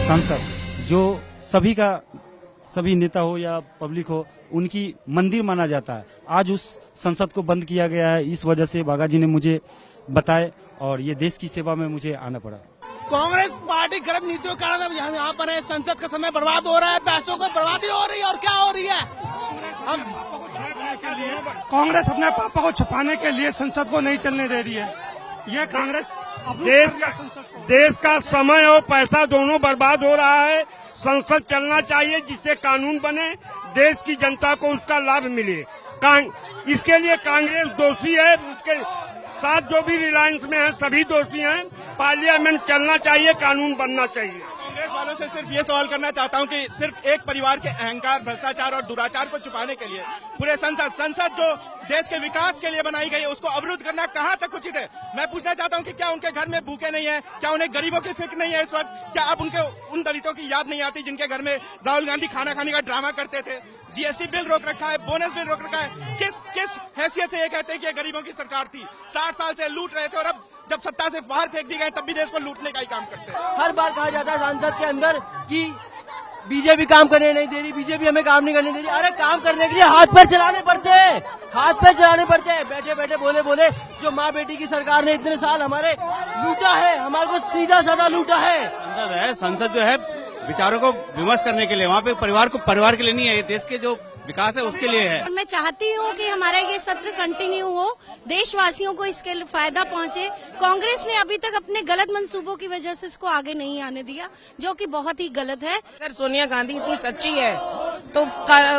संसद जो सभी नेता हो या पब्लिक हो, उनकी मंदिर माना जाता है। आज उस संसद को बंद किया गया है। इस वजह से बागा जी ने मुझे बताए और ये देश की सेवा में मुझे आना पड़ा। कांग्रेस पार्टी गलत नीतियों के कारण हम यहाँ पर है। संसद का समय बर्बाद हो रहा है, पैसों को बर्बादी हो रही है। और क्या हो रही है? हम कांग्रेस अपने पापा को छुपाने के लिए संसद को नहीं चलने दे रही है। ये कांग्रेस देश का समय और पैसा दोनों बर्बाद हो रहा है। संसद चलना चाहिए जिससे कानून बने, देश की जनता को उसका लाभ मिले। इसके लिए कांग्रेस दोषी है, उसके साथ जो भी रिलायंस में है सभी दोषी हैं। पार्लियामेंट चलना चाहिए, कानून बनना चाहिए। कांग्रेस वालों से सिर्फ ये सवाल करना चाहता हूं कि सिर्फ एक परिवार के अहंकार, भ्रष्टाचार और दुराचार को छुपाने के लिए पूरे संसद जो देश के विकास के लिए बनाई गई है उसको अवरुद्ध करना कहां तक उचित है? मैं पूछना चाहता हूं कि क्या उनके घर में भूखे नहीं है? क्या उन्हें गरीबों की फिक्र नहीं है इस वक्त? क्या अब उन दलितों की याद नहीं आती जिनके घर में राहुल गांधी खाना खाने का ड्रामा करते थे? जीएसटी बिल रोक रखा है, बोनस बिल रोक रखा है। किस हैसियत से ये कहते हैं कि ये गरीबों की सरकार थी? 60 साल से लूट रहे थे और अब जब सत्ता से बाहर फेंक दी गए तब भी देश को लूटने का ही काम करते हैं। हर बार कहा जाता है संसद के अंदर कि बीजेपी काम करने नहीं दे रही, बीजेपी हमें काम नहीं करने दे रही। अरे काम करने के लिए हाथ पैर चलाने पड़ते हैं, हाथ पैर चलाने पड़ते हैं। बैठे बैठे बोले जो माँ बेटी की सरकार ने इतने साल हमारे लूटा है, हमारे को सीधा साधा लूटा है। संसद जो है विचारों को विमर्श करने के लिए, वहाँ पे परिवार के लिए नहीं है, ये देश के जो विकास है उसके लिए है। मैं चाहती हूँ कि हमारा ये सत्र कंटिन्यू हो, देशवासियों को इसके फायदा पहुँचे। कांग्रेस ने अभी तक अपने गलत मंसूबों की वजह से इसको आगे नहीं आने दिया, जो कि बहुत ही गलत है। अगर सोनिया गांधी इतनी सच्ची है तो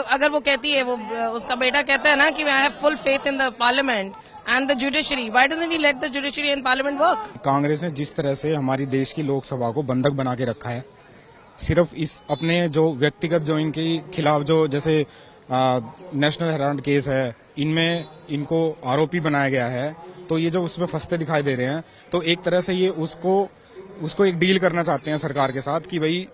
अगर वो कहती है, वो उसका बेटा कहता है ना कि I have full faith in the parliament and the judiciary, why doesn't he let the judiciary and parliament work? Congress ने जिस तरह से हमारी देश की लोकसभा को बंधक बना के रखा है, सिर्फ इस अपने जो व्यक्तिगत जो इनके खिलाफ जो जैसे नेशनल हेराल्ड केस है, इनमें इनको आरोपी बनाया गया है, तो ये जो उसमें फंसते दिखाई दे रहे हैं, तो एक तरह से ये उसको एक डील करना चाहते हैं सरकार के साथ कि भाई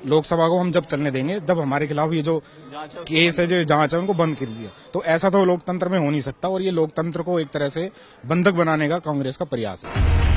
लोकसभा को हम जब चलने देंगे तब हमारे खिलाफ ये जो केस है, जो जांच है, उनको बंद कर दिया। तो ऐसा तो लोकतंत्र में हो नहीं सकता और ये लोकतंत्र को एक तरह से बंधक बनाने का कांग्रेस का प्रयास है।